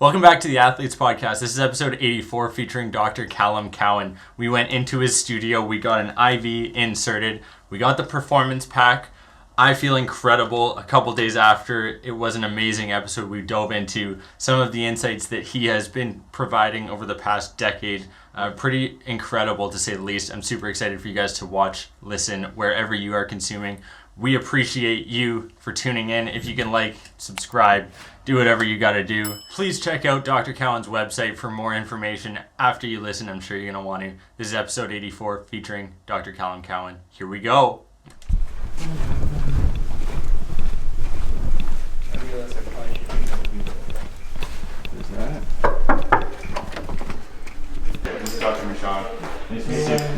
Welcome back to the Athletes Podcast. This is episode 84 featuring Dr. Callum Cowan. We went into his studio. We got an IV inserted. We got the performance pack. I feel incredible. A couple days after, it was an amazing episode. We dove into some of the insights that he has been providing over the past decade. Pretty incredible to say the least. I'm super excited for you guys to watch, listen, wherever you are consuming. We appreciate you for tuning in. If you can like, subscribe, do whatever you got to do. Please check out Dr. Cowan's website for more information. After you listen, I'm sure you're going to want to. This is episode 84 featuring Dr. Callum Cowan. Here we go. There's that. This is Dr. Michon.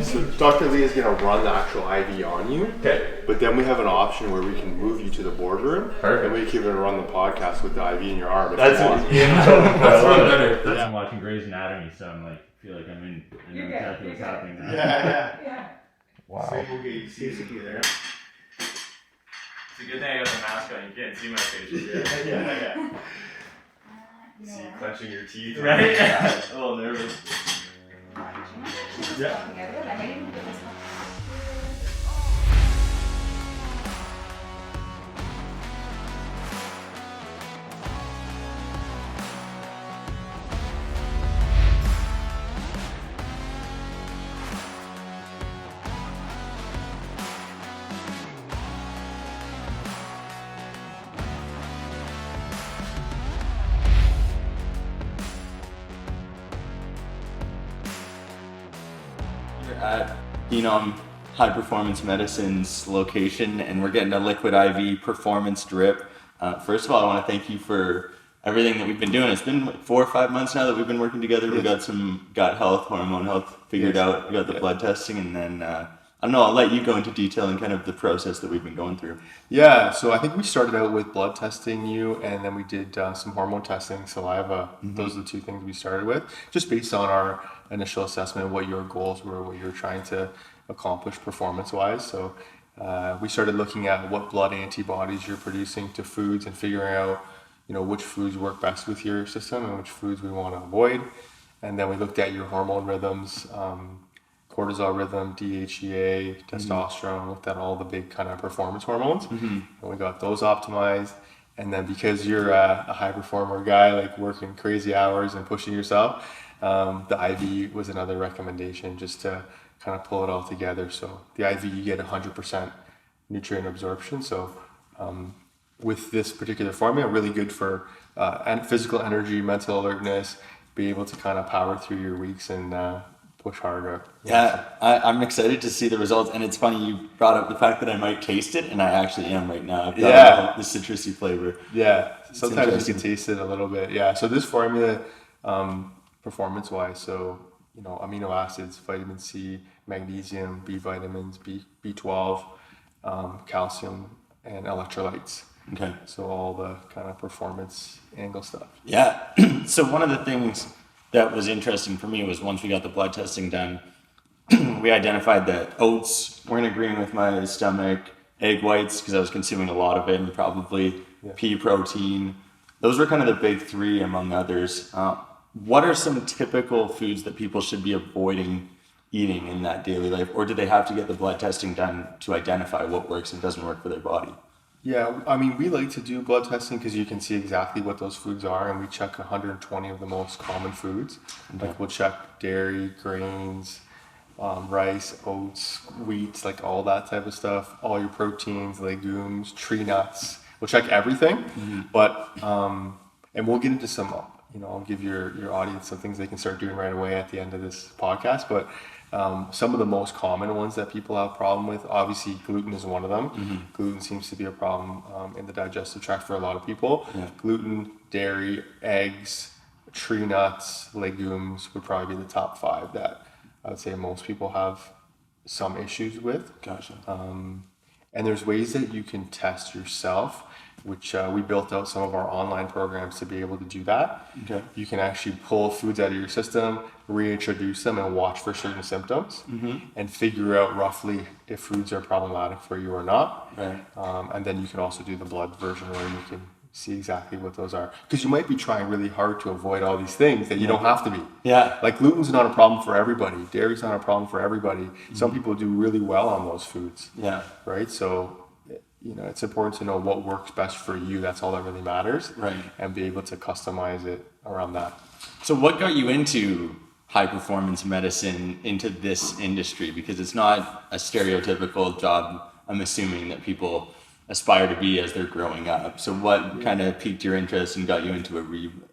So Dr. Lee is going to run the actual IV on you. Okay. But then we have an option where we can move you to the boardroom. Perfect. And we can even run the podcast with the IV in your arm. That's what That's way better. I'm watching Grey's Anatomy, so I'm like, feel like I'm in. I know exactly what's happening now. Yeah. Wow. So we'll get you basically there. It's a good thing I got the mask on. You can't see my face. Yeah. See you clenching your teeth. Right? Yeah. A little nervous. Yeah. At Phenom High Performance Medicine's location, and we're getting a liquid IV performance drip. First of all, I want to thank you for everything that we've been doing. It's been 4 or 5 months now that we've been working together. We got some gut health, hormone health figured out. We got the blood testing, and then I don't know, I'll let you go into detail and kind of the process that we've been going through. Yeah, so I think we started out with blood testing you, and then we did some hormone testing, saliva. Those are the two things we started with, just based on our initial assessment of what your goals were, what you're trying to accomplish performance-wise. So we started looking at what blood antibodies you're producing to foods and figuring out, which foods work best with your system and which foods we want to avoid. And then we looked at your hormone rhythms, cortisol rhythm, DHEA, testosterone, looked at all the big kind of performance hormones, and we got those optimized. And then because you're a high performer guy, like working crazy hours and pushing yourself, the IV was another recommendation just to kind of pull it all together. So the IV, you get 100% nutrient absorption. So with this particular formula, really good for physical energy, mental alertness, be able to kind of power through your weeks and push harder. Yeah, I'm excited to see the results, and it's funny you brought up the fact that I might taste it, and I actually am right now. I've got the citrusy flavor. Yeah, sometimes you can taste it a little bit. Yeah, so this formula, performance-wise, so amino acids, vitamin C, magnesium, B vitamins, B12, calcium, and electrolytes. Okay. So all the kind of performance angle stuff. Yeah. So one of the things that was interesting for me was once we got the blood testing done, we identified that oats weren't agreeing with my stomach, egg whites, because I was consuming a lot of it, and probably pea protein. Those were kind of the big three among others. What are some typical foods that people should be avoiding eating in that daily life? Or do they have to get the blood testing done to identify what works and doesn't work for their body? Yeah, I mean, we like to do blood testing because you can see exactly what those foods are, and we check 120 of the most common foods. Okay. Like we'll check dairy, grains, rice, oats, wheat, like all that type of stuff, all your proteins, legumes, tree nuts. We'll check everything, but, and we'll get into some, I'll give your audience some things they can start doing right away at the end of this podcast, but some of the most common ones that people have a problem with, obviously gluten is one of them. Gluten seems to be a problem in the digestive tract for a lot of people. Gluten, dairy, eggs, tree nuts, legumes would probably be the top 5 that I would say most people have some issues with. Gotcha. And there's ways that you can test yourself, which we built out some of our online programs to be able to do that. Okay. You can actually pull foods out of your system, reintroduce them, and watch for certain symptoms, and figure out roughly if foods are problematic for you or not. Right. And then you can also do the blood version where you can see exactly what those are. Because you might be trying really hard to avoid all these things that you don't have to be. Yeah. Like gluten's not a problem for everybody. Dairy's not a problem for everybody. Some people do really well on those foods. Yeah. Right? So, it's important to know what works best for you. That's all that really matters. Right. And be able to customize it around that. So what got you into high performance medicine, into this industry? Because it's not a stereotypical job, I'm assuming, that people aspire to be as they're growing up. So what kind of piqued your interest and got you into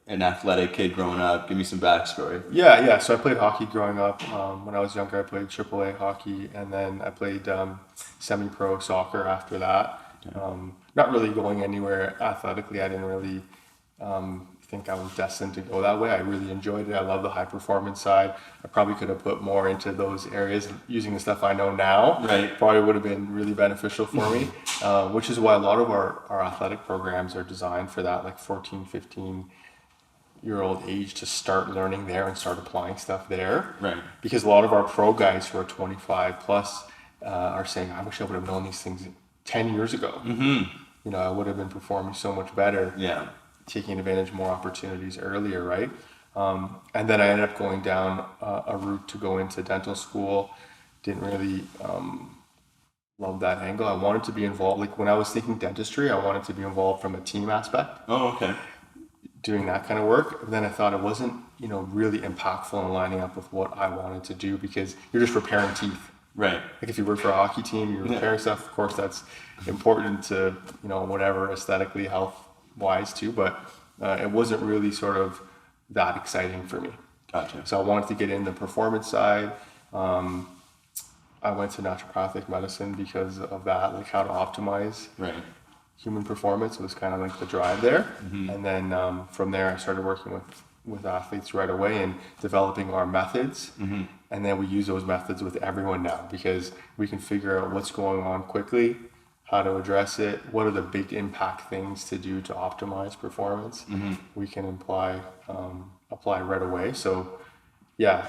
an athletic kid growing up? Give me some backstory. Yeah. So I played hockey growing up. When I was younger, I played AAA hockey, and then I played semi-pro soccer after that. Not really going anywhere athletically. I didn't really think I was destined to go that way. I really enjoyed it. I love the high performance side. I probably could have put more into those areas using the stuff I know now. Right. Probably would have been really beneficial for me, which is why a lot of our athletic programs are designed for that, like 14, 15-year-old age, to start learning there and start applying stuff there. Right. Because a lot of our pro guys who are 25 plus are saying, I wish I would have known these things 10 years ago. Mm-hmm. I would have been performing so much better. Yeah. Taking advantage of more opportunities earlier, right? And then I ended up going down a route to go into dental school. Didn't really love that angle. I wanted to be involved. Like when I was thinking dentistry, I wanted to be involved from a team aspect. Oh, okay. Doing that kind of work. But then I thought it wasn't, really impactful and lining up with what I wanted to do, because you're just repairing teeth. Right. Like if you work for a hockey team, you're repairing stuff. Of course, that's important to, whatever aesthetically, health-wise too. But it wasn't really sort of that exciting for me. Gotcha. So I wanted to get in the performance side. I went to naturopathic medicine because of that, like how to optimize human performance was kind of like the drive there. Mm-hmm. And then from there, I started working with athletes right away and developing our methods. Mm-hmm. And then we use those methods with everyone now, because we can figure out what's going on quickly, how to address it, what are the big impact things to do to optimize performance. Mm-hmm. We can apply right away. So yeah,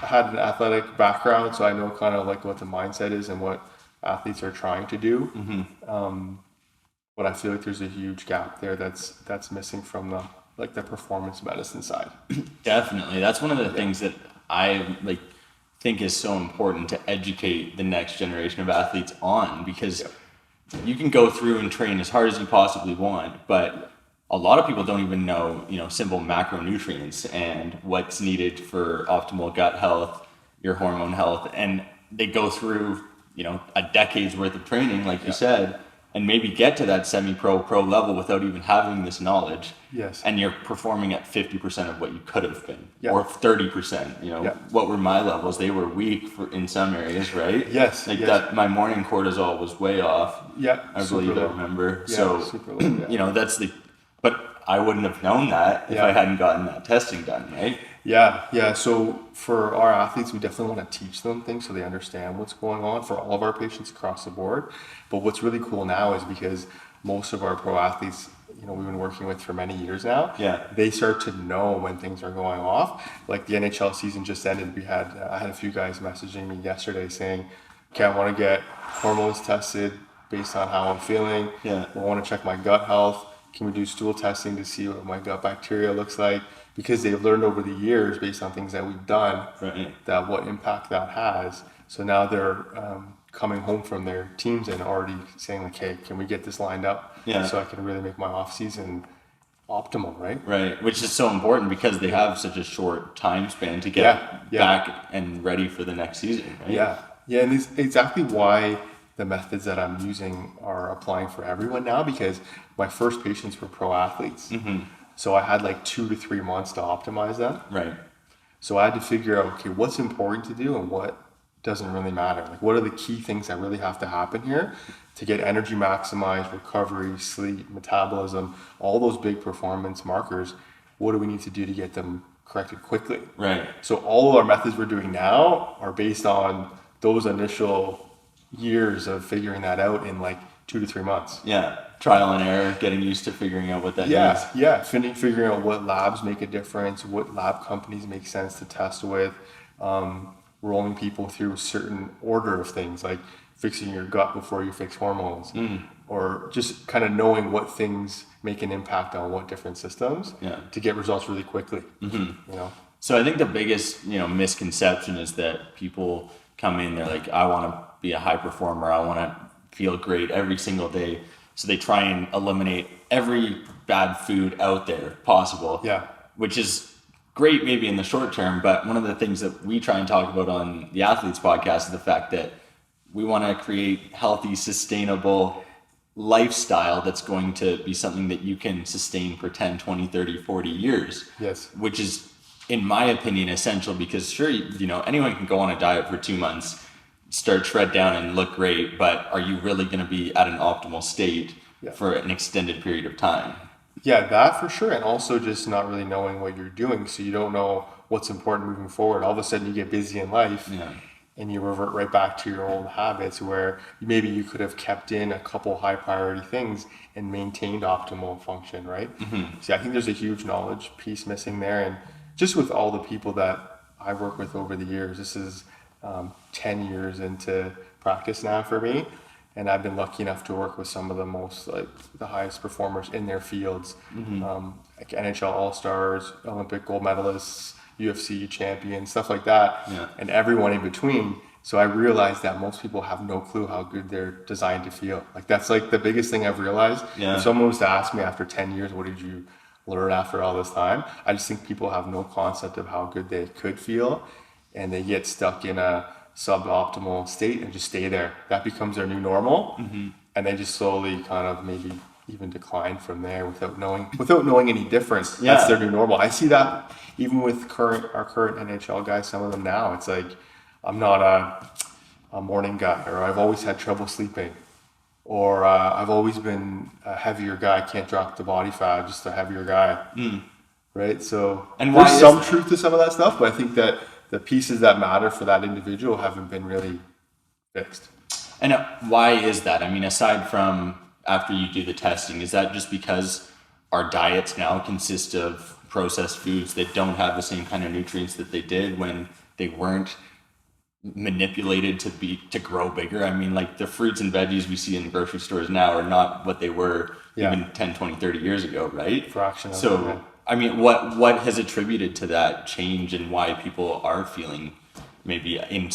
I had an athletic background, so I know kind of like what the mindset is and what athletes are trying to do. Mm-hmm. But I feel like there's a huge gap there that's missing from the performance medicine side. Definitely. That's one of the things that I think is so important to educate the next generation of athletes on, because you can go through and train as hard as you possibly want, but a lot of people don't even know, simple macronutrients and what's needed for optimal gut health, your hormone health, and they go through, a decade's worth of training, like you said, and maybe get to that semi-pro, pro level without even having this knowledge. Yes. And you're performing at 50% of what you could have been, or 30%. What were my levels? They were weak in some areas, right? Yes. That my morning cortisol was way off. Yeah. I believe I remember. Yeah, so, super low, but I wouldn't have known that if I hadn't gotten that testing done, right? Yeah. So for our athletes, we definitely want to teach them things so they understand what's going on for all of our patients across the board. But what's really cool now is because most of our pro athletes, we've been working with for many years now. Yeah. They start to know when things are going off. Like the NHL season just ended. I had a few guys messaging me yesterday saying, okay, I want to get hormones tested based on how I'm feeling. Yeah. I want to check my gut health. Can we do stool testing to see what my gut bacteria looks like? Because they've learned over the years, based on things that we've done, that what impact that has. So now they're coming home from their teams and already saying like, hey, can we get this lined up so I can really make my off season optimal, right? Right, which is so important because they have such a short time span to get back and ready for the next season, right? Yeah, and it's exactly why the methods that I'm using are applying for everyone now, because my first patients were pro athletes. Mm-hmm. So I had 2 to 3 months to optimize them. Right. So I had to figure out, okay, what's important to do and what doesn't really matter. What are the key things that really have to happen here to get energy maximized, recovery, sleep, metabolism, all those big performance markers. What do we need to do to get them corrected quickly? Right. So all of our methods we're doing now are based on those initial years of figuring that out in 2 to 3 months. Yeah. Trial and error, getting used to figuring out what that means. Yeah. Figuring out what labs make a difference, what lab companies make sense to test with, rolling people through a certain order of things, like fixing your gut before you fix hormones, or just kind of knowing what things make an impact on what different systems to get results really quickly. So I think the biggest, misconception is that people come in, they're like, I want to be a high performer. I want to feel great every single day. So they try and eliminate every bad food out there possible. Yeah. Which is great maybe in the short term, but one of the things that we try and talk about on the Athletes podcast is the fact that we want to create healthy, sustainable lifestyle that's going to be something that you can sustain for 10, 20, 30, 40 years. Yes. Which is, in my opinion, essential, because sure, anyone can go on a diet for 2 months, start shred down and look great, but are you really going to be at an optimal state for an extended period of time? Yeah, that for sure. And also just not really knowing what you're doing. So you don't know what's important moving forward. All of a sudden you get busy in life and you revert right back to your old habits where maybe you could have kept in a couple high priority things and maintained optimal function, right? So I think there's a huge knowledge piece missing there. And just with all the people that I work with over the years, this is 10 years into practice now for me. And I've been lucky enough to work with some of the highest performers in their fields, like NHL All-Stars, Olympic gold medalists, UFC champions, stuff like that, and everyone in between. So I realized that most people have no clue how good they're designed to feel. Like that's like the biggest thing I've realized. If someone was to ask me after 10 years, what did you learn after all this time? I just think people have no concept of how good they could feel, and they get stuck in a suboptimal state and just stay there. That becomes their new normal, and they just slowly kind of maybe even decline from there without knowing any difference. That's their new normal. I see that even with our current NHL guys. Some of them now, it's like I'm not a morning guy, or I've always had trouble sleeping, or I've always been a heavier guy. Can't drop the body fat, just a heavier guy, right? So and there's some truth to some of that stuff, but I think that the pieces that matter for that individual haven't been really fixed. And why is that? I mean, aside from after you do the testing, is that just because our diets now consist of processed foods that don't have the same kind of nutrients that they did when they weren't manipulated to grow bigger? I mean, like the fruits and veggies we see in the grocery stores now are not what they were even 10, 20, 30 years ago, right? Fraction of so it. I mean, what has attributed to that change, and why people are feeling maybe in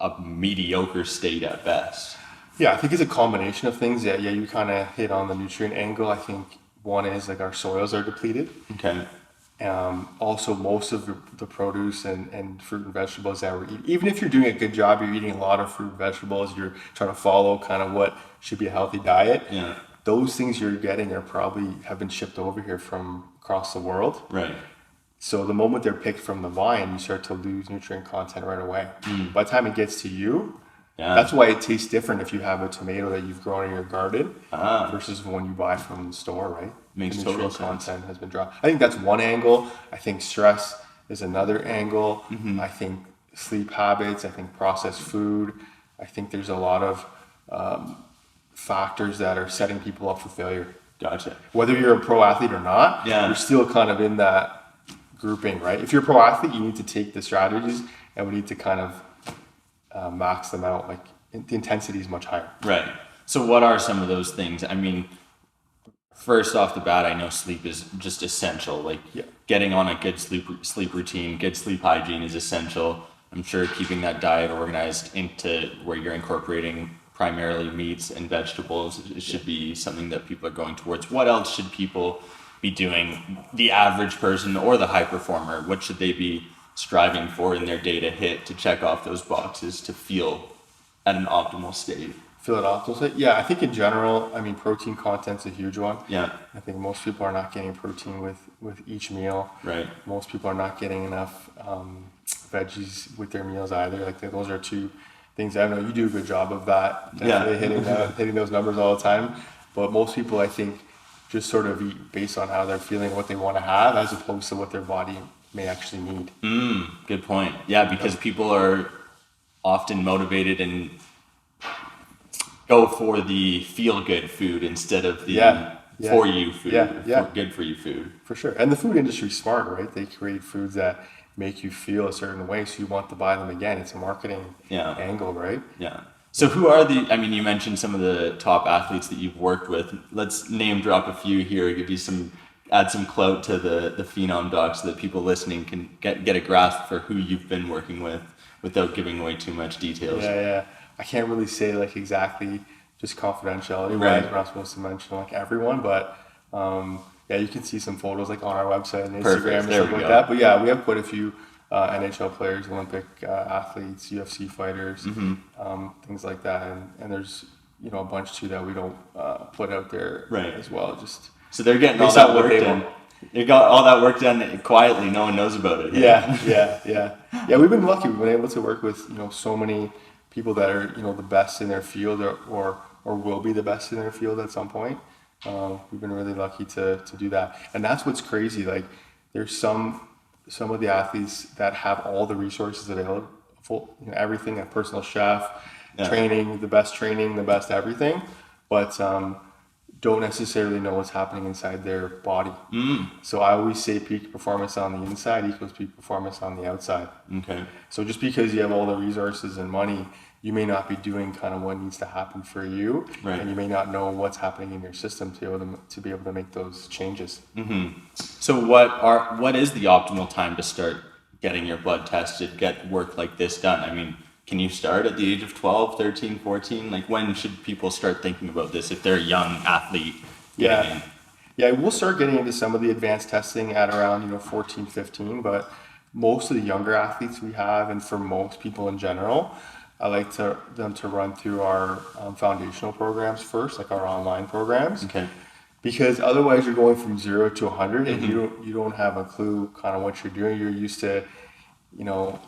a mediocre state at best? Yeah, I think it's a combination of things. Yeah, you kind of hit on the nutrient angle. I think one is like our soils are depleted. Okay. Also, most of the produce and fruit and vegetables that we're eating, even if you're doing a good job, you're eating a lot of fruit and vegetables, you're trying to follow kind of what should be a healthy diet. Yeah. Those things you're getting are probably have been shipped over here from across the world. Right. So the moment they're picked from the vine, you start to lose nutrient content right away. By the time it gets to you, that's why it tastes different if you have a tomato that you've grown in your garden versus one you buy from the store, right? Makes the total nutrient sense. content has been dropped. I think that's one angle. I think stress is another angle. I think sleep habits. I think processed food. I think there's a lot of factors that are setting people up for failure. Gotcha. Whether you're a pro athlete or not, Yeah. you're still kind of in that grouping, right? If you're a pro athlete, you need to take the strategies, and we need to kind of max them out. Like the intensity is much higher. Right. So what are some of those things? I mean, first off the bat, I know sleep is just essential. Like getting on a good sleep routine, good sleep hygiene is essential. I'm sure keeping that diet organized into where you're incorporating primarily meats and vegetables, it should be something that people are going towards. What else should people be doing? The average person or the high performer, what should they be striving for in their day to hit to check off those boxes to feel at an optimal state? Feel it optimal. Yeah, I think in general, I mean, protein content's a huge one. Yeah. I think most people are not getting protein with each meal. Right. Most people are not getting enough veggies with their meals either. Like those are two things. I know you do a good job of that. Definitely hitting those numbers all the time. But most people, I think, just sort of eat based on how they're feeling, what they want to have, as opposed to what their body may actually need. Good point. Yeah, because people are often motivated and go for the feel-good food instead of the for-you food, good-for-you food. For sure. And the food industry's smart, right? They create foods that make you feel a certain way, so you want to buy them again. It's a marketing angle, right? Yeah. So who are I mean, you mentioned some of the top athletes that you've worked with. Let's name drop a few here, add some clout to the Phenom doc so that people listening can get a grasp for who you've been working with without giving away too much details. Yeah. I can't really say like exactly, just confidentiality. Right. We're not supposed to mention like everyone, but yeah, you can see some photos like on our website and Instagram Perfect. and There stuff we like go. that. But yeah, we have quite a few NHL players, Olympic athletes, UFC fighters, things like that. And there's, a bunch too that we don't put out there Right. as well. Just So they're getting all based that on what work they done. want. They got all that work done quietly. No one knows about it. Yeah. We've been lucky. We've been able to work with so many people that are the best in their field or will be the best in their field at some point. We've been really lucky to do that, and that's what's crazy. Like there's some of the athletes that have all the resources available, everything, a personal chef, training, the best everything, but don't necessarily know what's happening inside their body. So I always say peak performance on the inside equals peak performance on the outside. Okay. So just because you have all the resources and money, you may not be doing kind of what needs to happen for you, Right. and you may not know what's happening in your system to be able to make those changes. So what is the optimal time to start getting your blood tested, get work like this done? I mean, can you start at the age of 12, 13, 14? Like when should people start thinking about this if they're a young athlete? Yeah, we'll start getting into some of the advanced testing at around 14, 15, but most of the younger athletes we have, and for most people in general, I like them to run through our foundational programs first, like our online programs. Okay. Because otherwise you're going from 0 to 100 and you don't have a clue kind of what you're doing. You're used to,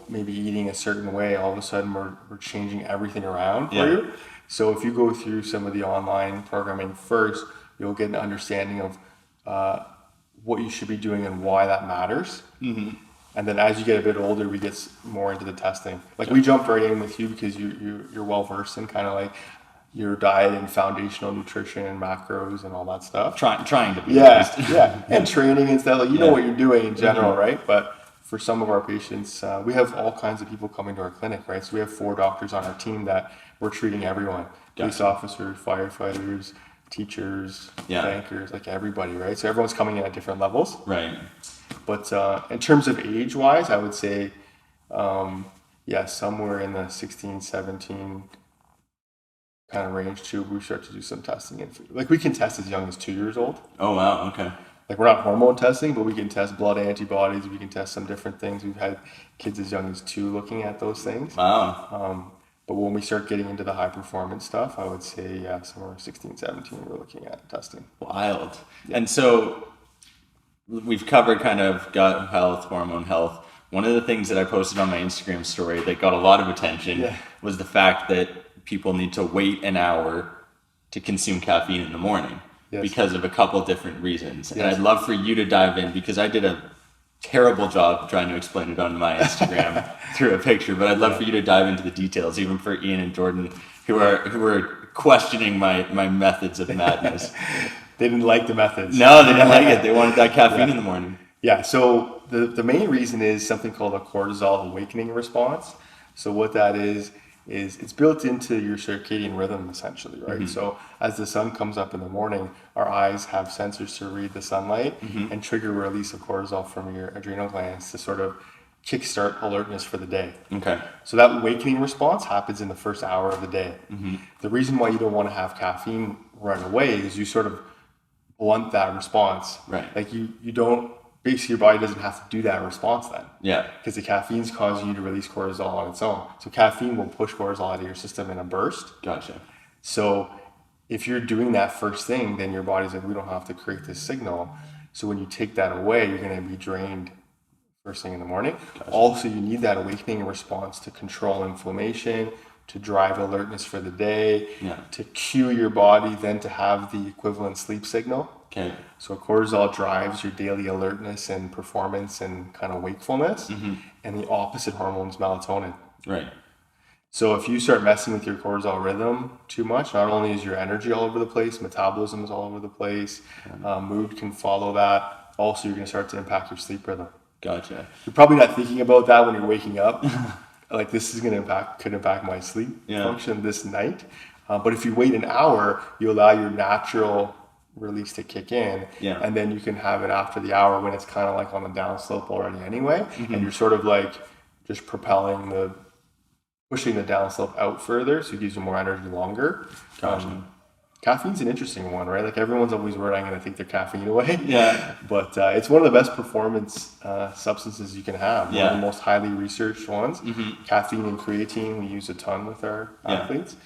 maybe eating a certain way. All of a sudden we're changing everything around for you. So if you go through some of the online programming first, you'll get an understanding of what you should be doing and why that matters. And then as you get a bit older, we get more into the testing. Like we jumped right in with you because you're well versed in kind of like your diet and foundational nutrition and macros and all that stuff. Trying to be. Yeah, and training and stuff. Like you know what you're doing in general, right? But for some of our patients, we have all kinds of people coming to our clinic, right? So we have 4 doctors on our team that we're treating everyone: police officers, firefighters, teachers, bankers, like everybody, right? So everyone's coming in at different levels. Right. But in terms of age-wise, I would say, somewhere in the 16, 17 kind of range too, we start to do some testing. Like we can test as young as 2 years old. Oh, wow. Okay. Like we're not hormone testing, but we can test blood antibodies. We can test some different things. We've had kids as young as 2 looking at those things. Wow. But when we start getting into the high performance stuff, I would say, somewhere 16, 17, we're looking at testing. Wild. And so we've covered kind of gut health, hormone health. One of the things that I posted on my Instagram story that got a lot of attention was the fact that people need to wait an hour to consume caffeine in the morning because of a couple different reasons. And I'd love for you to dive in because I did a terrible job trying to explain it on my Instagram through a picture, but I'd love for you to dive into the details, even for Ian and Jordan, who are questioning my methods of madness. They didn't like the methods. No, they didn't like it. They wanted that caffeine in the morning. Yeah, so the main reason is something called a cortisol awakening response. So what that is it's built into your circadian rhythm essentially, right? So as the sun comes up in the morning, our eyes have sensors to read the sunlight and trigger release of cortisol from your adrenal glands to sort of kickstart alertness for the day. Okay. So that awakening response happens in the first hour of the day. The reason why you don't want to have caffeine right away is you sort of blunt that response. Right. Like you don't, basically your body doesn't have to do that response then. Yeah. Because the caffeine's causing you to release cortisol on its own. So caffeine will push cortisol out of your system in a burst. Gotcha. So if you're doing that first thing, then your body's like, we don't have to create this signal. So when you take that away, you're going to be drained first thing in the morning. Gotcha. Also, you need that awakening response to control inflammation, to drive alertness for the day, to cue your body then to have the equivalent sleep signal. Okay. So cortisol drives your daily alertness and performance and kind of wakefulness, and the opposite hormone is melatonin. Right. So if you start messing with your cortisol rhythm too much, not only is your energy all over the place, metabolism is all over the place, mood can follow that. Also, you're going to start to impact your sleep rhythm. Gotcha. You're probably not thinking about that when you're waking up, like this is could impact my sleep Yeah. function this night. But if you wait an hour, you allow your natural release to kick in, Yeah. and then you can have it after the hour when it's kind of like on the downslope already anyway, and you're sort of like just pushing the downslope out further, so it gives you more energy longer. Gotcha. Caffeine's an interesting one, right? Like everyone's always worried I'm going to take their caffeine away. Yeah. But it's one of the best performance substances you can have. One of Yeah. the most highly researched ones. Caffeine and creatine we use a ton with our athletes.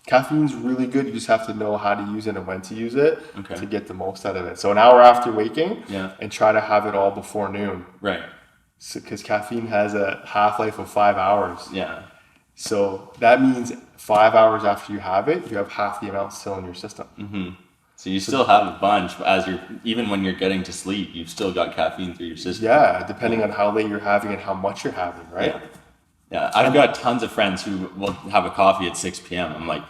Caffeine's really good. You just have to know how to use it and when to use it to get the most out of it. So an hour after waking, and try to have it all before noon. Right. Because caffeine has a half-life of 5 hours. Yeah. So that means 5 hours after you have it, you have half the amount still in your system. So you still have a bunch even when you're getting to sleep, you've still got caffeine through your system. Yeah, depending on how late you're having and how much you're having, right? Yeah. I've got tons of friends who will have a coffee at 6 p.m. I'm like,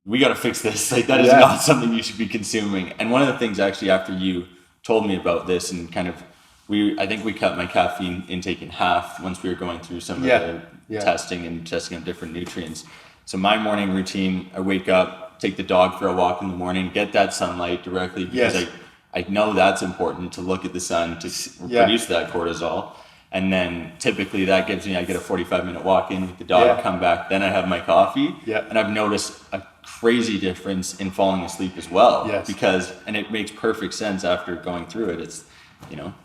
we got to fix this. Like that is not something you should be consuming. And one of the things actually after you told me about this and kind of I think we cut my caffeine intake in half once we were going through some of the testing of different nutrients. So my morning routine, I wake up, take the dog for a walk in the morning, get that sunlight directly because I know that's important to look at the sun to produce that cortisol. And then typically that gives me, I get a 45-minute walk in with the dog, come back, then I have my coffee. And I've noticed a crazy difference in falling asleep as well. And it makes perfect sense after going through it. It's,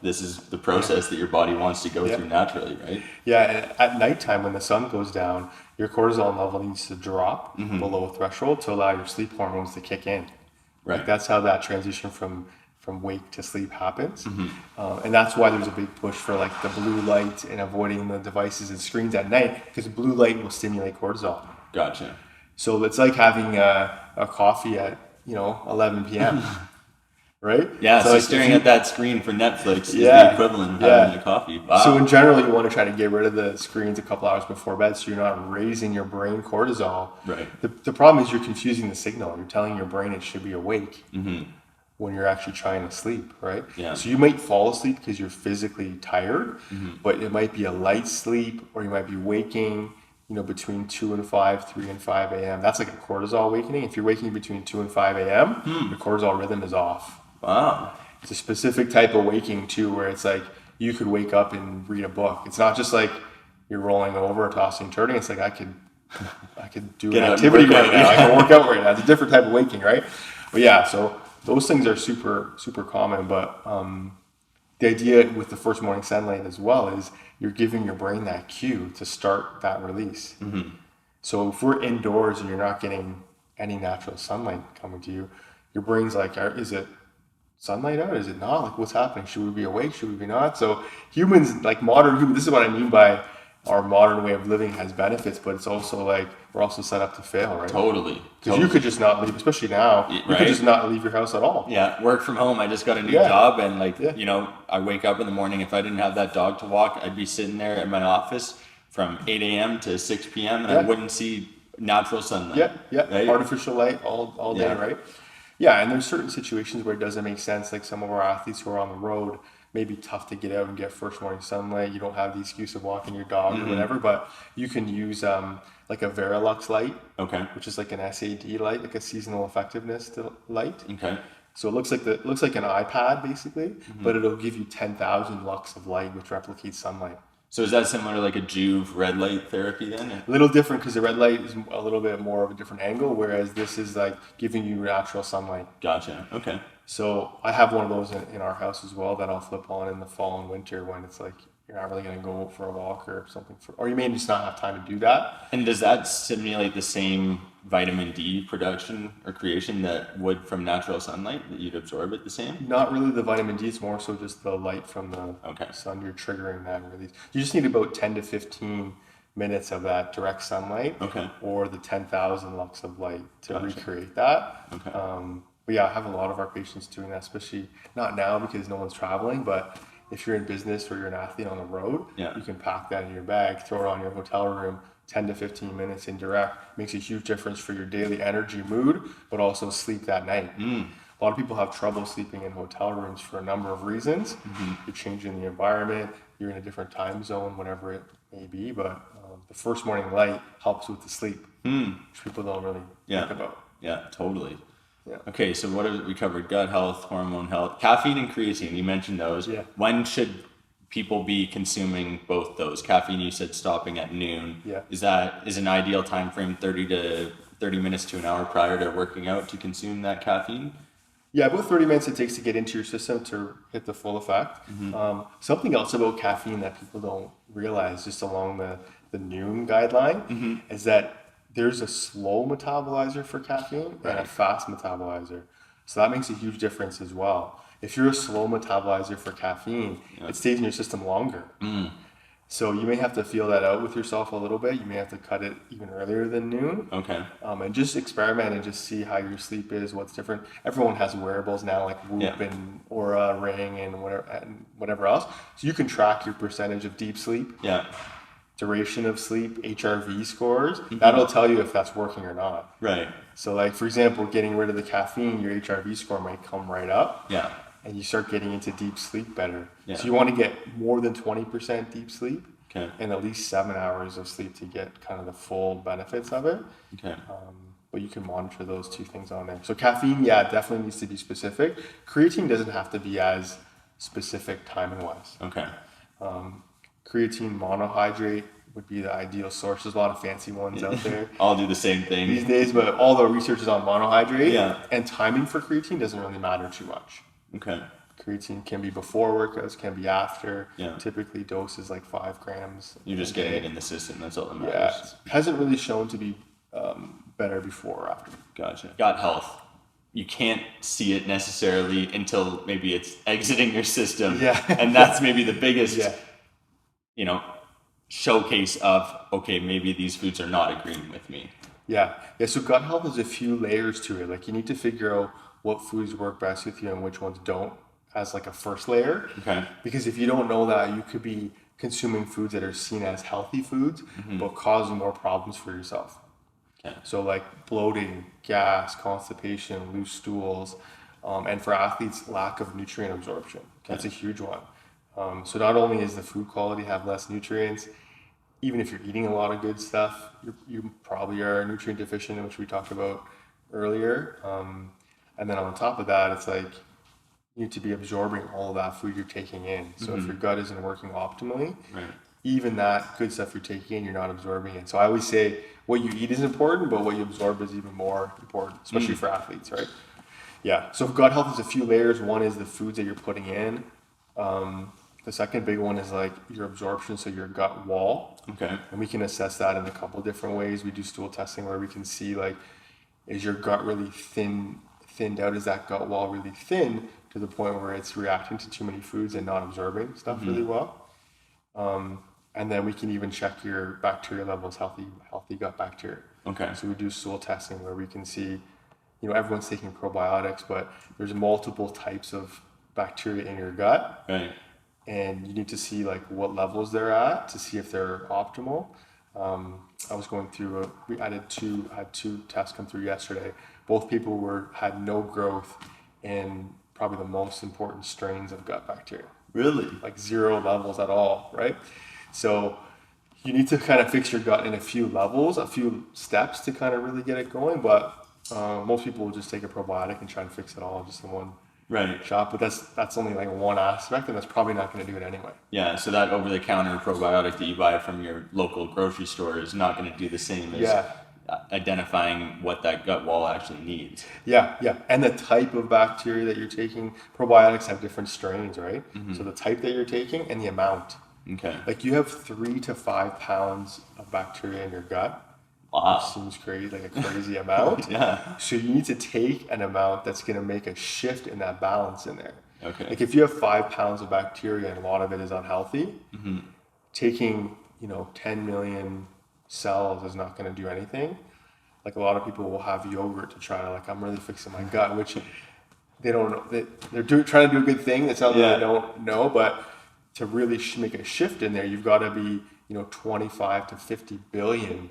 this is the process that your body wants to go through naturally, right? Yeah, and at nighttime when the sun goes down, your cortisol level needs to drop below a threshold to allow your sleep hormones to kick in. Right. Like that's how that transition from wake to sleep happens. And that's why there's a big push for like the blue light and avoiding the devices and screens at night, because blue light will stimulate cortisol. Gotcha. So it's like having a coffee at 11 p.m. Right? Yeah, so like staring at that screen for Netflix is the equivalent of having a coffee. Wow. So in general, you want to try to get rid of the screens a couple hours before bed so you're not raising your brain cortisol. Right. The problem is you're confusing the signal. You're telling your brain it should be awake when you're actually trying to sleep, right? Yeah. So you might fall asleep because you're physically tired, but it might be a light sleep, or you might be waking between 2 and 5, 3 and 5 a.m. That's like a cortisol awakening. If you're waking between 2 and 5 a.m., your cortisol rhythm is off. Wow. It's a specific type of waking too, where it's like you could wake up and read a book. It's not just like you're rolling over, tossing, turning. It's like I could do an activity right now. I can work out right now. It's a different type of waking, right? But yeah, so those things are super, super common. But the idea with the first morning sunlight as well is you're giving your brain that cue to start that release. So if we're indoors and you're not getting any natural sunlight coming to you, your brain's like, is it sunlight out? Is it not? Like, what's happening? Should we be awake? Should we be not? So humans, like modern humans, this is what I mean by our modern way of living has benefits, but it's also like we're also set up to fail, right? Totally. Because you could just not leave, especially now. You could just not leave your house at all. Yeah, work from home. I just got a new job, and I wake up in the morning. If I didn't have that dog to walk, I'd be sitting there at my office from 8 a.m. to 6 p.m. and I wouldn't see natural sunlight. Right? Artificial light all day, right? Yeah, and there's certain situations where it doesn't make sense. Like some of our athletes who are on the road, may be tough to get out and get first morning sunlight. You don't have the excuse of walking your dog or whatever, but you can use like a Verilux light, which is like an SAD light, like a seasonal effectiveness light. So it looks like an iPad basically, but it'll give you 10,000 lux of light, which replicates sunlight. So is that similar to like a Juve red light therapy then? A little different because the red light is a little bit more of a different angle, whereas this is like giving you natural sunlight. Gotcha. Okay. So I have one of those in our house as well that I'll flip on in the fall and winter when it's like you're not really going to go for a walk or something, or you may just not have time to do that. And does that simulate the same vitamin D production or creation that would from natural sunlight, that you'd absorb it the same? Not really the vitamin D, it's more so just the light from the sun. You're triggering that release. You just need about 10 to 15 minutes of that direct sunlight or the 10,000 lux of light to recreate that. But yeah, I have a lot of our patients doing that, especially not now because no one's traveling, but if you're in business or you're an athlete on the road, you can pack that in your bag, throw it on your hotel room, 10 to 15 minutes in direct. Makes a huge difference for your daily energy, mood, but also sleep that night. A lot of people have trouble sleeping in hotel rooms for a number of reasons. You're changing the environment, you're in a different time zone whenever it maybe, but the first morning light helps with the sleep, which people don't really think about. Yeah, totally. Yeah. Okay, so what have we covered? Gut health, hormone health, caffeine and creatine. You mentioned those. Yeah. When should people be consuming both those? Caffeine, you said stopping at noon. Yeah. Is an ideal time frame 30 minutes to an hour prior to working out to consume that caffeine? Yeah, about 30 minutes it takes to get into your system to hit the full effect. Something else about caffeine that people don't realize just along the noon guideline is that there's a slow metabolizer for caffeine and a fast metabolizer. So that makes a huge difference as well. If you're a slow metabolizer for caffeine, it stays in your system longer. So you may have to feel that out with yourself a little bit. You may have to cut it even earlier than noon. Okay. And just experiment and just see how your sleep is, what's different. Everyone has wearables now like Whoop and Aura Ring and whatever else. So you can track your percentage of deep sleep, duration of sleep, HRV scores. That'll tell you if that's working or not. Right. So like, for example, getting rid of the caffeine, your HRV score might come right up. Yeah. And you start getting into deep sleep better. Yeah. So you want to get more than 20% deep sleep. Okay. And at least 7 hours of sleep to get kind of the full benefits of it. Okay. But you can monitor those two things on there. So caffeine, definitely needs to be specific. Creatine doesn't have to be as specific timing wise. Okay. Creatine monohydrate would be the ideal source. There's a lot of fancy ones out there I'll do the same thing these days, but all the research is on monohydrate. Yeah. And timing for creatine doesn't really matter too much. Okay. Creatine can be before workouts, can be after. Yeah. Typically doses like 5 grams. You're just getting it in the system. That's all that matters. Yeah. Hasn't really shown to be better before or after. Gotcha. Gut health. You can't see it necessarily until maybe it's exiting your system. Yeah. And that's maybe the biggest, Yeah. showcase of, okay, maybe these foods are not agreeing with me. Yeah. So gut health has a few layers to it. Like you need to figure out what foods work best with you and which ones don't as like a first layer. Okay. Because if you don't know that, you could be consuming foods that are seen as healthy foods, but causing more problems for yourself. Okay. So like bloating, gas, constipation, loose stools, and for athletes, lack of nutrient absorption. That's a huge one. So not only is the food quality have less nutrients, even if you're eating a lot of good stuff, you probably are nutrient deficient, which we talked about earlier. And then on top of that, it's like you need to be absorbing all of that food you're taking in. So if your gut isn't working optimally, even that good stuff you're taking in, you're not absorbing it. So I always say what you eat is important, but what you absorb is even more important, especially for athletes, right? Yeah. So gut health is a few layers. One is the foods that you're putting in. The second big one is like your absorption, so your gut wall. Okay. And we can assess that in a couple different ways. We do stool testing where we can see like, is your gut really thinned out? Is that gut wall really thin to the point where it's reacting to too many foods and not absorbing stuff really well? And then we can even check your bacteria levels, healthy gut bacteria. Okay. So we do stool testing where we can see, everyone's taking probiotics, but there's multiple types of bacteria in your gut. Right. And you need to see like what levels they're at to see if they're optimal. I was going through I had two tests come through yesterday. Both people had no growth in probably the most important strains of gut bacteria. Really? Like 0 levels at all, right? So you need to kind of fix your gut in a few levels, a few steps to kind of really get it going. But most people will just take a probiotic and try to fix it all just in one shot. But that's only like one aspect, and that's probably not going to do it anyway. Yeah, so that over-the-counter probiotic that you buy from your local grocery store is not going to do the same as identifying what that gut wall actually needs. Yeah. And the type of bacteria that you're taking, probiotics have different strains, right? So the type that you're taking and the amount. Okay. Like you have 3 to 5 pounds of bacteria in your gut. Wow. Which seems crazy, like a crazy amount. Yeah. So you need to take an amount that's going to make a shift in that balance in there. Okay. Like if you have 5 pounds of bacteria and a lot of it is unhealthy, taking 10 million cells is not going to do anything. Like a lot of people will have yogurt to try to I'm really fixing my gut, which they don't know. They're trying to do a good thing. That's something they don't know, but to really make a shift in there, you've got to be 25 to 50 billion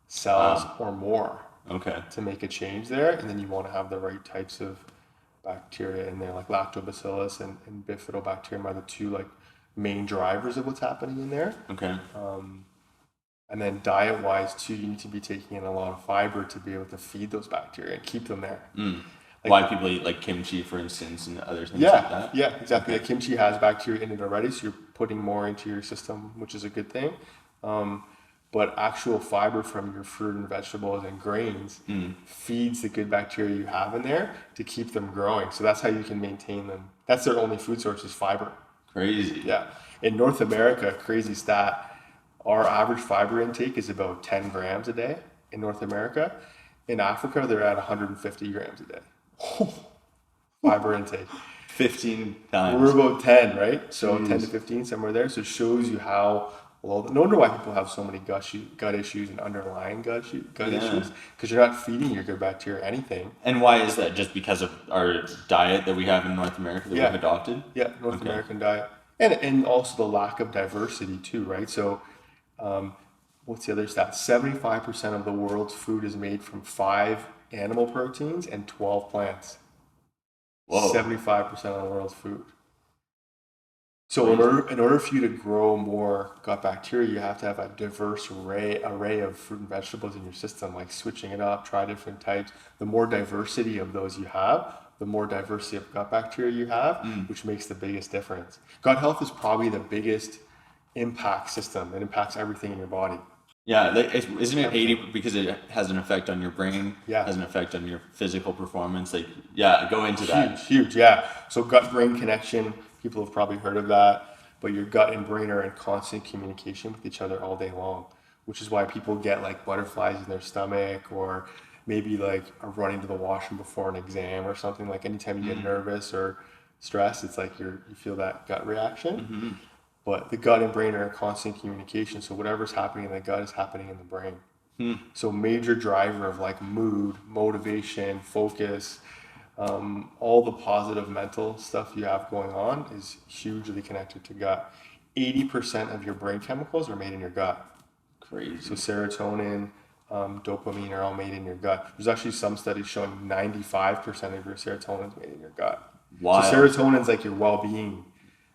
cells or more to make a change there. And then you want to have the right types of bacteria in there, like lactobacillus and bifidobacterium are the two main drivers of what's happening in there. Okay. And then diet-wise too, you need to be taking in a lot of fiber to be able to feed those bacteria and keep them there. Why people eat like kimchi, for instance, and other things like that? Yeah, exactly. Okay. Like kimchi has bacteria in it already, so you're putting more into your system, which is a good thing. But actual fiber from your fruit and vegetables and grains feeds the good bacteria you have in there to keep them growing. So that's how you can maintain them. That's their only food source is fiber. Crazy. Yeah. In North America, crazy stat, our average fiber intake is about 10 grams a day in North America. In Africa, they're at 150 grams a day. Fiber intake. 15 times. We're about 10, right? So 10 to 15, somewhere there. So it shows you how low. No wonder why people have so many gut issues and underlying gut issues, because you're not feeding your good bacteria anything. And why is that? Just because of our diet that we have in North America that we've adopted? Yeah, North American diet. And also the lack of diversity too, right? So what's the other stat? 75% of the world's food is made from 5 animal proteins and 12 plants. Whoa. 75% of the world's food. So in order for you to grow more gut bacteria, you have to have a diverse array of fruit and vegetables in your system, like switching it up, try different types. The more diversity of those you have, the more diversity of gut bacteria you have, which makes the biggest difference. Gut health is probably the biggest impact system. It impacts everything in your body. Yeah, isn't it 80 because it has an effect on your brain? Yeah, has an effect on your physical performance. Like, go into that. Huge. Yeah. So gut-brain connection. People have probably heard of that, but your gut and brain are in constant communication with each other all day long, which is why people get like butterflies in their stomach, or maybe like are running to the washroom before an exam or something. Like anytime you get nervous or stressed, it's like you feel that gut reaction. But the gut and brain are in constant communication, so whatever's happening in the gut is happening in the brain. So major driver of like mood, motivation, focus, all the positive mental stuff you have going on is hugely connected to gut. 80% of your brain chemicals are made in your gut. Crazy. So serotonin, dopamine are all made in your gut. There's actually some studies showing 95% of your serotonin is made in your gut. Wow. So serotonin is like your well-being.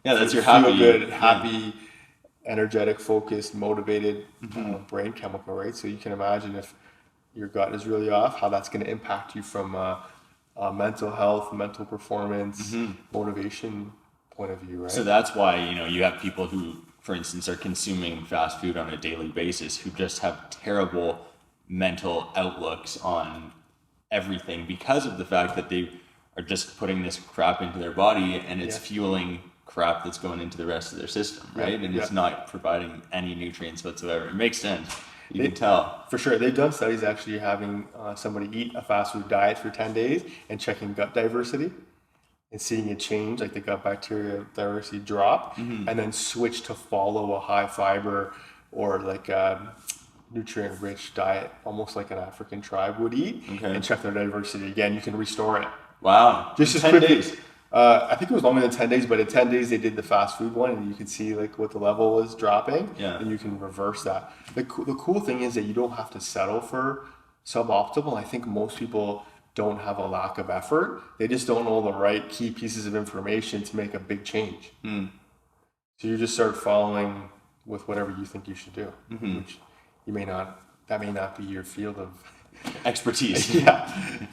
Yeah, that's your happy, energetic, focused, motivated brain chemical, right? So you can imagine if your gut is really off, how that's going to impact you from mental health, mental performance, motivation point of view, right? So that's why, you have people who, for instance, are consuming fast food on a daily basis who just have terrible mental outlooks on everything because of the fact that they are just putting this crap into their body and it's fueling crap that's going into the rest of their system, right? And it's not providing any nutrients whatsoever. It makes sense. You can tell. For sure. They've done studies actually having somebody eat a fast food diet for 10 days and checking gut diversity and seeing it change, like the gut bacteria diversity drop, and then switch to follow a high fiber or like a nutrient rich diet, almost like an African tribe would eat, and check their diversity again. You can restore it. Wow. Just 10 days. I think it was longer than 10 days, but in 10 days they did the fast food one and you could see like what the level was dropping and you can reverse that. The cool thing is that you don't have to settle for suboptimal. I think most people don't have a lack of effort. They just don't know the right key pieces of information to make a big change. So you just start following with whatever you think you should do, which that may not be your field of expertise.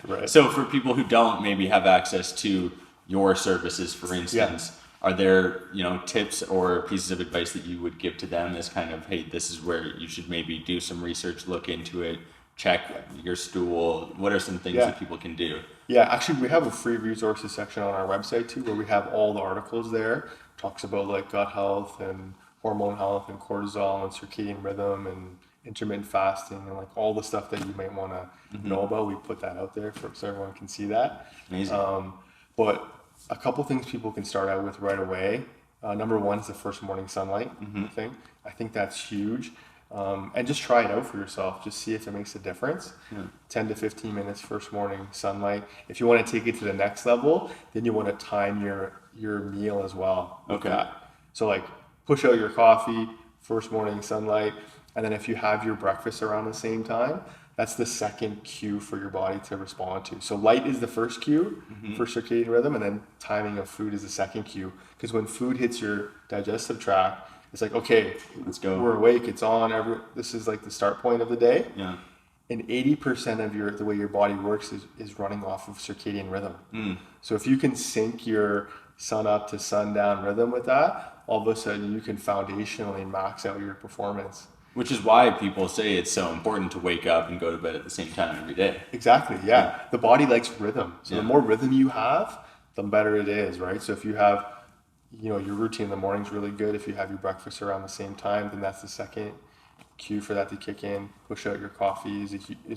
Right. So for people who don't maybe have access to your services, for instance, are there, tips or pieces of advice that you would give to them as kind of, hey, this is where you should maybe do some research, look into it, check your stool? What are some things that people can do? Yeah, actually, we have a free resources section on our website too, where we have all the articles there. Talks about like gut health and hormone health and cortisol and circadian rhythm and intermittent fasting and like all the stuff that you might want to know about. We put that out there so everyone can see that. Amazing. But a couple things people can start out with right away. Number one is the first morning sunlight thing. I think that's huge. And just try it out for yourself. Just see if it makes a difference. 10 to 15 minutes first morning sunlight. If you want to take it to the next level, then you want to time your meal as well with that. So like push out your coffee, first morning sunlight. And then if you have your breakfast around the same time, that's the second cue for your body to respond to. So light is the first cue for circadian rhythm, and then timing of food is the second cue. Because when food hits your digestive tract, it's like, okay, Let's go. we're awake, it's on. This is like the start point of the day. Yeah. And 80% of the way your body works is running off of circadian rhythm. So if you can sync your sun up to sundown rhythm with that, all of a sudden you can foundationally max out your performance. Which is why people say it's so important to wake up and go to bed at the same time every day. Exactly, yeah. The body likes rhythm. So Yeah. the more rhythm you have, the better it is, right? So if you have, your routine in the morning is really good. If you have your breakfast around the same time, then that's the second cue for that to kick in. Push out your coffee is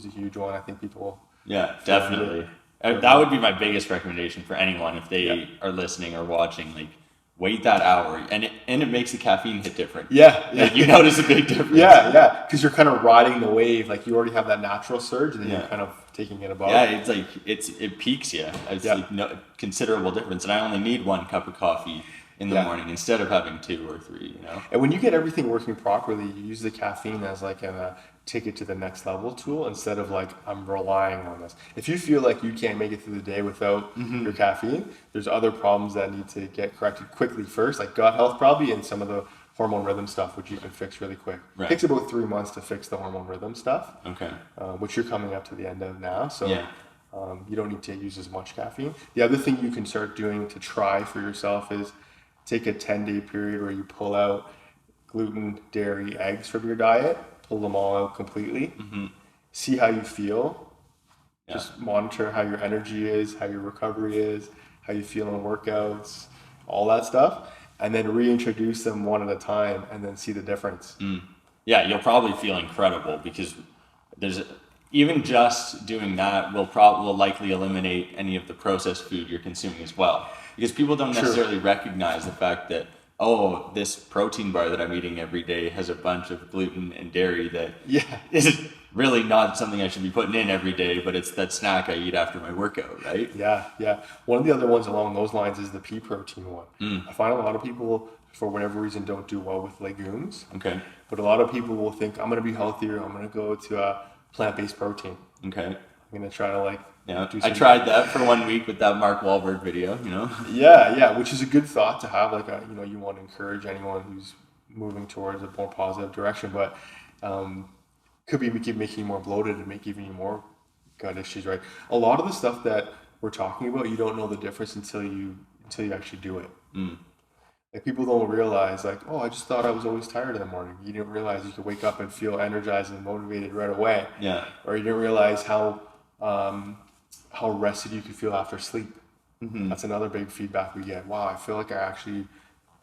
a huge one. I think people... Yeah, definitely. That would be my biggest recommendation for anyone if they are listening or watching. Like, wait that hour, and it makes the caffeine hit different. Yeah. Like, you notice a big difference. Yeah, because you're kind of riding the wave. Like, you already have that natural surge, and then you're kind of taking it above. Yeah, it's like it peaks you. It's like no considerable difference, and I only need 1 cup of coffee in the morning instead of having 2 or 3. And when you get everything working properly, you use the caffeine as like a take it to the next level tool instead of like, I'm relying on this. If you feel like you can't make it through the day without your caffeine, there's other problems that need to get corrected quickly first, like gut health probably, and some of the hormone rhythm stuff, which you can fix really quick. Right. It takes about 3 months to fix the hormone rhythm stuff, Okay. which you're coming up to the end of now. So you don't need to use as much caffeine. The other thing you can start doing to try for yourself is take a 10-day period where you pull out gluten, dairy, eggs from your diet, pull them all out completely, see how you feel, just monitor how your energy is, how your recovery is, how you feel in workouts, all that stuff, and then reintroduce them one at a time and then see the difference. Yeah, you'll probably feel incredible because even just doing that will likely eliminate any of the processed food you're consuming as well. Because people don't necessarily recognize the fact that, oh, this protein bar that I'm eating every day has a bunch of gluten and dairy that is really not something I should be putting in every day, but it's that snack I eat after my workout, right? Yeah. One of the other ones along those lines is the pea protein one. I find a lot of people, for whatever reason, don't do well with legumes. Okay. But a lot of people will think, I'm going to be healthier, I'm going to go to a plant-based protein. Okay. I'm going to try to do I tried that for 1 week with that Mark Wahlberg video, Yeah, which is a good thought to have. Like, you want to encourage anyone who's moving towards a more positive direction, but could be making you more bloated and make even more gut issues, right? A lot of the stuff that we're talking about, you don't know the difference until you actually do it. Like, people don't realize, like, oh, I just thought I was always tired in the morning. You didn't realize you could wake up and feel energized and motivated right away. Yeah. Or you didn't realize how rested you could feel after sleep. That's another big feedback we get. Wow, I feel like I actually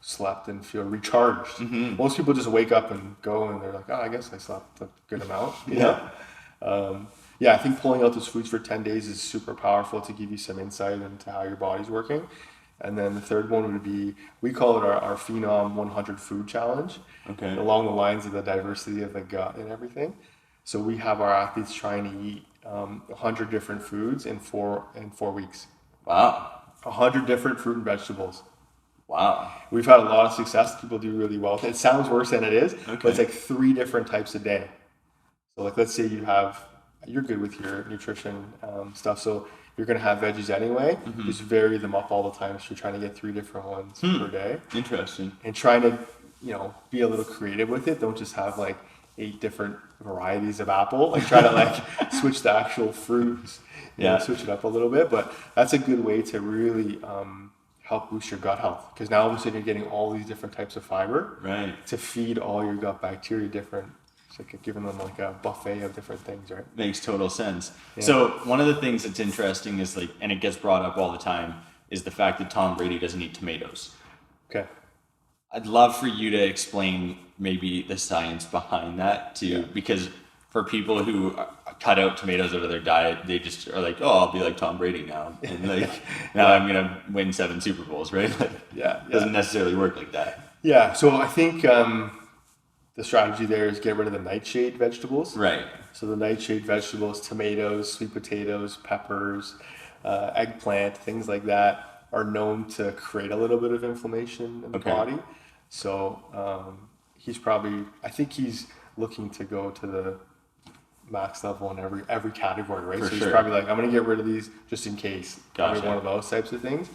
slept and feel recharged. Most people just wake up and go and they're like, oh, I guess I slept a good amount. I think pulling out those foods for 10 days is super powerful to give you some insight into how your body's working. And then the third one would be, we call it our Phenom 100 food challenge. Okay. Along the lines of the diversity of the gut and everything. So we have our athletes trying to eat 100 different foods in 4 weeks. Wow. 100 different fruit and vegetables. Wow. We've had a lot of success. People do really well with it. It sounds worse than it is, but it's like 3 different types a day. So like, let's say you're good with your nutrition stuff, so you're going to have veggies anyway. Just vary them up all the time. So you're trying to get 3 different ones per day. Interesting. And trying to, be a little creative with it. Don't just have like 8 different varieties of apple. Like, try to switch the actual fruits. Switch it up a little bit. But that's a good way to really help boost your gut health, because now all of a sudden you're getting all these different types of fiber to feed all your gut bacteria different. It's like giving them like a buffet of different things, right? Makes total sense. So one of the things that's interesting is and it gets brought up all the time, is the fact that Tom Brady doesn't eat tomatoes. Okay. I'd love for you to explain maybe the science behind that too, because for people who cut out tomatoes out of their diet, they just are like, oh, I'll be like Tom Brady now, and now I'm gonna win 7 Super Bowls, right? It doesn't necessarily work like that. Yeah. So I think the strategy there is get rid of the nightshade vegetables. Right. So the nightshade vegetables, tomatoes, sweet potatoes, peppers, eggplant, things like that are known to create a little bit of inflammation in the body. So he's probably, I think he's looking to go to the max level in every category, right? For So sure. he's probably like, I'm going to get rid of these just in case. Gotcha. Probably one of those types of things.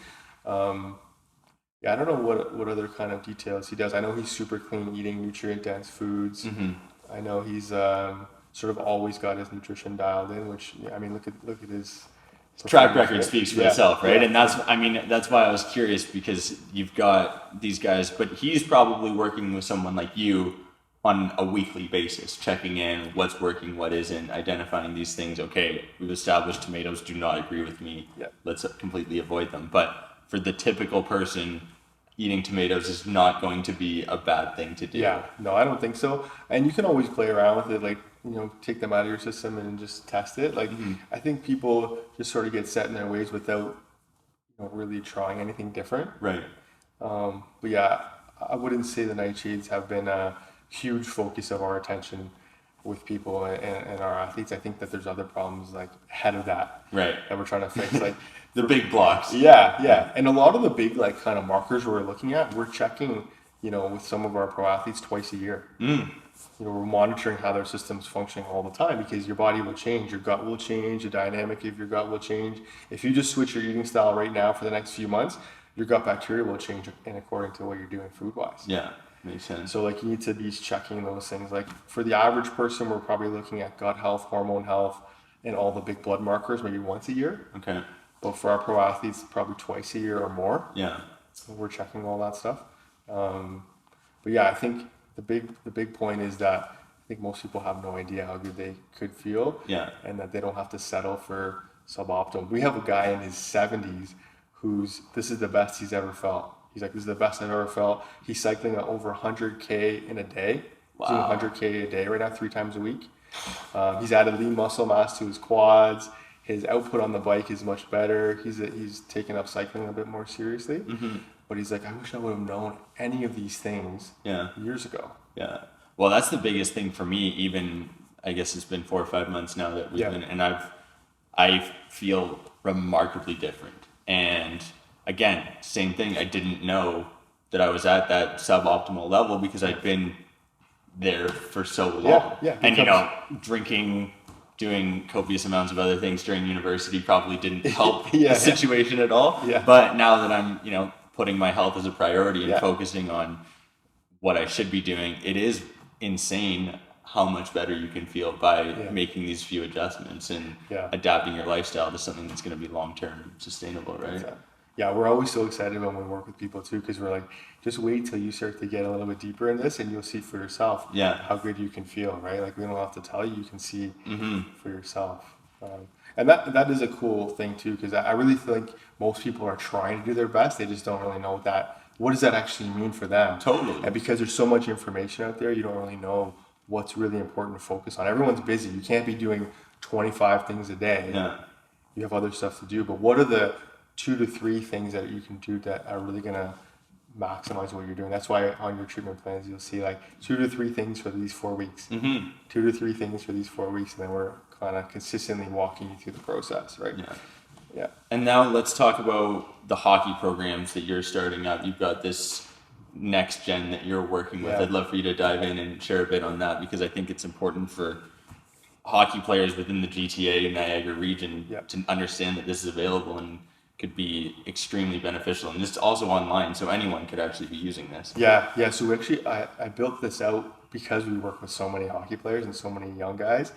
Yeah, I don't know what other kind of details he does. I know he's super clean eating, nutrient dense foods. Mm-hmm. I know he's sort of always got his nutrition dialed in, which, I mean, look at his Track record speaks for itself, right? Yeah. And that's why I was curious, because you've got these guys, but he's probably working with someone like you on a weekly basis, checking in what's working, what isn't, identifying these things. Okay, we've established tomatoes do not agree with me. Yeah. Let's completely avoid them. But for the typical person, eating tomatoes is not going to be a bad thing to do. Yeah, no, I don't think so. And you can always play around with it, like, take them out of your system and just test it. Like, I think people just sort of get set in their ways without, really trying anything different. Right. But yeah, I wouldn't say the nightshades have been a huge focus of our attention with people and our athletes. I think that there's other problems like ahead of that. Right. That we're trying to fix. Like the big blocks. Yeah. And a lot of the big like kind of markers we're looking at, we're checking, with some of our pro athletes twice a year. We're monitoring how their system's functioning all the time, because your body will change, your gut will change, the dynamic of your gut will change. If you just switch your eating style right now for the next few months, your gut bacteria will change in according to what you're doing food-wise. Yeah, makes sense. So like you need to be checking those things. Like for the average person, we're probably looking at gut health, hormone health, and all the big blood markers maybe once a year. Okay. But for our pro athletes, probably twice a year or more. Yeah. We're checking all that stuff. But yeah, I think the big point is that I think most people have no idea how good they could feel. Yeah. And that they don't have to settle for suboptimal. We have a guy in his 70s this is the best he's ever felt. He's like, this is the best I've ever felt. He's cycling at over 100K in a day. Wow. Doing 100K a day right now, 3 times a week. He's added lean muscle mass to his quads. His output on the bike is much better. He's taken up cycling a bit more seriously. Mm-hmm. But he's like, I wish I would have known any of these things years ago. Yeah. Well, that's the biggest thing for me. Even, I guess it's been 4 or 5 months now that we've been, and I feel remarkably different. And again, same thing. I didn't know that I was at that suboptimal level because I'd been there for so long. Yeah. And drinking, doing copious amounts of other things during university probably didn't help the situation at all. Yeah. But now that I'm, putting my health as a priority and focusing on what I should be doing, it is insane how much better you can feel by making these few adjustments and adapting your lifestyle to something that's going to be long-term sustainable, right? Yeah, we're always so excited when we work with people too, because we're like, just wait till you start to get a little bit deeper in this and you'll see for yourself how good you can feel, right? Like we don't have to tell you, you can see for yourself. And that is a cool thing too, because I really feel like most people are trying to do their best. They just don't really know what does that actually mean for them? Totally. And because there's so much information out there, you don't really know what's really important to focus on. Everyone's busy. You can't be doing 25 things a day. Yeah. You have other stuff to do. But what are the 2 to 3 things that you can do that are really going to maximize what you're doing? That's why on your treatment plans, you'll see like 2 to 3 things for these 4 weeks. 2 to 3 things for these 4 weeks. And then we're kind of consistently walking you through the process, right? Yeah. And now let's talk about the hockey programs that you're starting up. You've got this next gen that you're working with. I'd love for you to dive in and share a bit on that, because I think it's important for hockey players within the GTA Niagara region to understand that this is available and could be extremely beneficial. And it's also online, so anyone could actually be using this. Yeah. So actually, I built this out because we work with so many hockey players and so many young guys,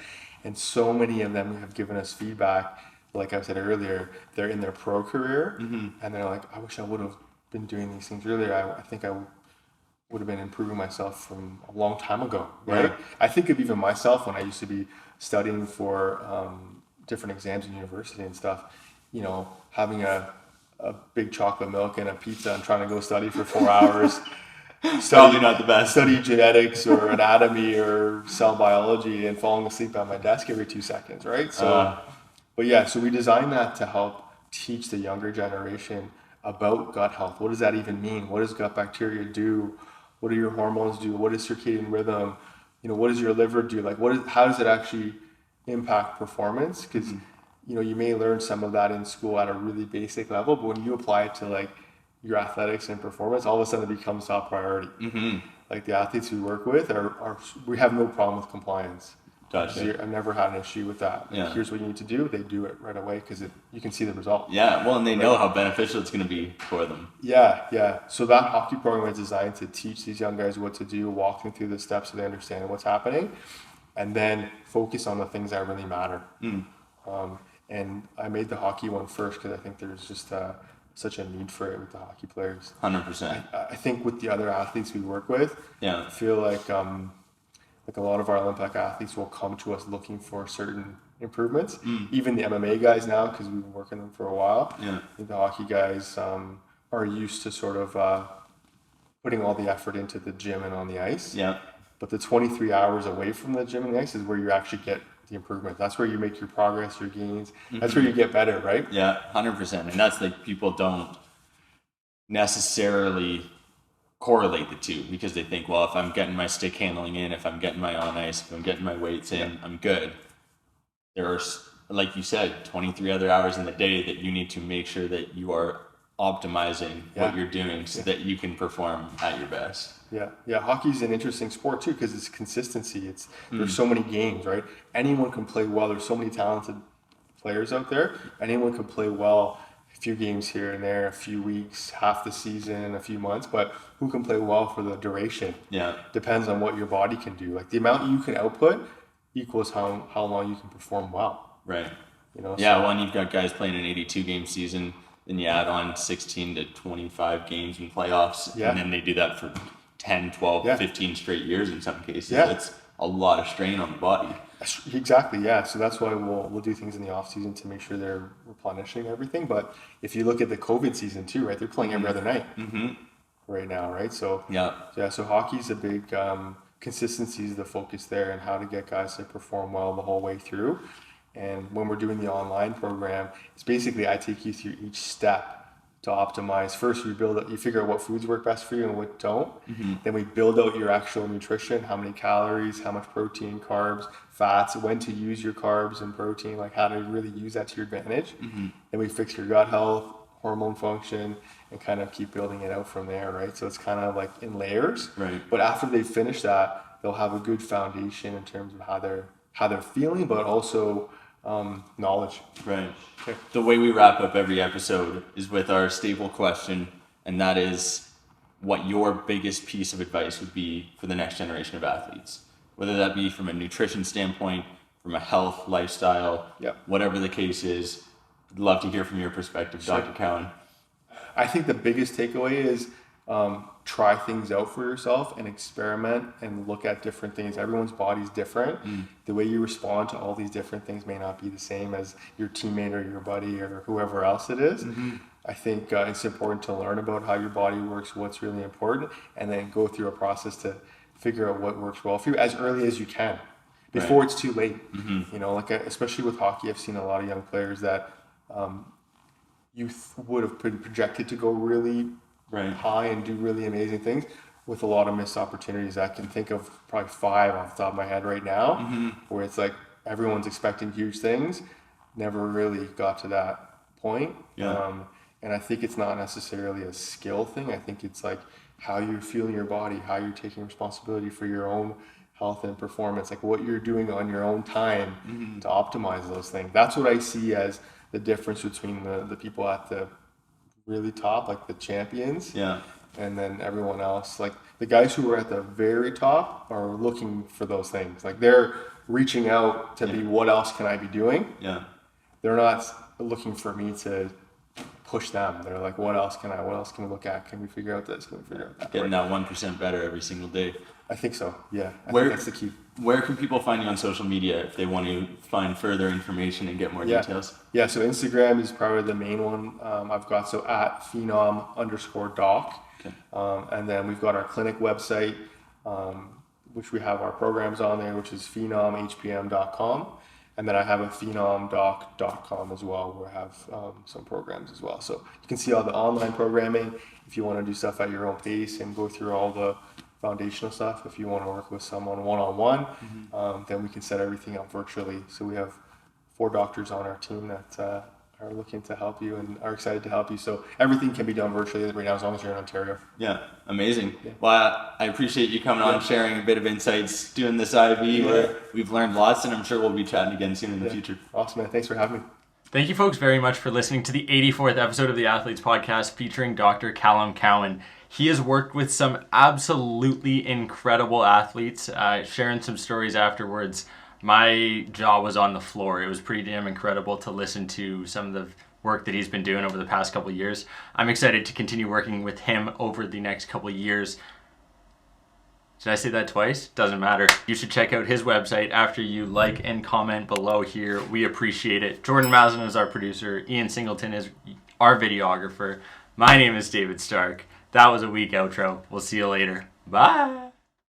and so many of them have given us feedback. Like I said earlier, they're in their pro career, and they're like, I wish I would have been doing these things earlier. I think I would have been improving myself from a long time ago, right? I think of even myself when I used to be studying for different exams in university and stuff, having a big chocolate milk and a pizza and trying to go study for 4 hours. Probably not the best. Study genetics or anatomy or cell biology and falling asleep at my desk every 2 seconds, right? So, so we designed that to help teach the younger generation about gut health. What does that even mean? What does gut bacteria do? What do your hormones do? What is circadian rhythm? What does your liver do? Like, how does it actually impact performance? Because, you may learn some of that in school at a really basic level, but when you apply it to like your athletics and performance, all of a sudden it becomes top priority. like the athletes we work with are we have no problem with compliance. Gotcha. I've never had an issue with that. Like, Yeah. here's what you need to do. They do it right away because you can see the result. Yeah, well, and they know how beneficial it's going to be for them. Yeah. So that hockey program is designed to teach these young guys what to do, walk them through the steps so they understand what's happening, and then focus on the things that really matter. And I made the hockey one first because I think there's just such a need for it with the hockey players. 100%. I think with the other athletes we work with, Yeah. I feel like a lot of our Olympic athletes will come to us looking for certain improvements. Even the MMA guys now, because we've been working them for a while. Yeah. I think the hockey guys are used to sort of putting all the effort into the gym and on the ice. Yeah. But the 23 hours away from the gym and the ice is where you actually get the improvement. That's where you make your progress, your gains. That's where you get better, right? Yeah, 100%. And that's like people don't necessarily correlate the two because they think, well, if I'm getting my stick handling in, if I'm getting my on ice, if I'm getting my weights in, I'm good. There are, like you said, 23 other hours in the day that you need to make sure that you are optimizing what you're doing so that you can perform at your best. Yeah. Hockey's an interesting sport too because it's consistency. There's so many games, right? Anyone can play well. There's so many talented players out there. Anyone can play well. A few games here and there, a few weeks, half the season, a few months, but who can play well for the duration? Yeah. Depends on what your body can do. Like the amount you can output equals how long you can perform well. Right. Yeah, well, and you've got guys playing an 82 game season, then you add on 16 to 25 games in playoffs, and then they do that for 10, 12, 15 straight years in some cases. Yeah. That's a lot of strain on the body. Exactly, yeah. So that's why we'll do things in the off season to make sure they're replenishing everything. But if you look at the COVID season too, right? They're playing every other night right now, right? So so hockey's a big consistency is the focus there, and how to get guys to perform well the whole way through. And when we're doing the online program, it's basically I take you through each step to optimize. First, you figure out what foods work best for you and what don't. Then we build out your actual nutrition, how many calories, how much protein, carbs, fats, when to use your carbs and protein, like how to really use that to your advantage. Then we fix your gut health, hormone function, and kind of keep building it out from there, right? So it's kind of like in layers. Right. But after they finish that, they'll have a good foundation in terms of how they're feeling, but also knowledge. Right. Okay. The way we wrap up every episode is with our staple question, and that is what your biggest piece of advice would be for the next generation of athletes, whether that be from a nutrition standpoint, from a health, lifestyle, whatever the case is. I'd love to hear from your perspective, Dr. Cowan. I think the biggest takeaway is try things out for yourself and experiment and look at different things. Everyone's body's different. The way you respond to all these different things may not be the same as your teammate or your buddy or whoever else it is. I think it's important to learn about how your body works, what's really important, and then go through a process to figure out what works well for you as early as you can before it's too late. You know, like especially with hockey, I've seen a lot of young players that would have been projected to go really high and do really amazing things with a lot of missed opportunities. I can think of probably 5 off the top of my head right now, where it's like everyone's expecting huge things, never really got to that point. And I think it's not necessarily a skill thing. I think it's like how you're feeling your body, how you're taking responsibility for your own health and performance, like what you're doing on your own time to optimize those things. That's what I see as the difference between the people at the really top, like the champions, and then everyone else. Like the guys who are at the very top are looking for those things. Like they're reaching out to be, what else can I be doing? They're not looking for me to push them. They're like, what else can we look at? Can we figure out this? Can we figure out that? Getting that 1% better every single day. I think so. Yeah. I think that's the key. Where can people find you on social media if they want to find further information and get more details? Yeah. So Instagram is probably the main one. I've got at Phenom_doc. Okay. And then we've got our clinic website, which we have our programs on there, which is PhenomHPM.com. And then I have a phenomdoc.com as well, where I have some programs as well. So you can see all the online programming if you want to do stuff at your own pace and go through all the foundational stuff. If you want to work with someone one-on-one, then we can set everything up virtually. So we have 4 doctors on our team that are are looking to help you and are excited to help you. So everything can be done virtually right now as long as you're in Ontario. Yeah, amazing. Yeah. Well, I appreciate you coming on, sharing a bit of insights, doing this IV where we've learned lots, and I'm sure we'll be chatting again soon in the future. Awesome, man. Thanks for having me. Thank you folks very much for listening to the 84th episode of the Athletes Podcast featuring Dr. Callum Cowan. He has worked with some absolutely incredible athletes, sharing some stories afterwards. My jaw was on the floor. It was pretty damn incredible to listen to some of the work that he's been doing over the past couple of years. I'm excited to continue working with him over the next couple of years. Did I say that twice? Doesn't matter. You should check out his website after you like and comment below here. We appreciate it. Jordan Mazin is our producer. Ian Singleton is our videographer. My name is David Stark. That was a weak outro. We'll see you later. Bye.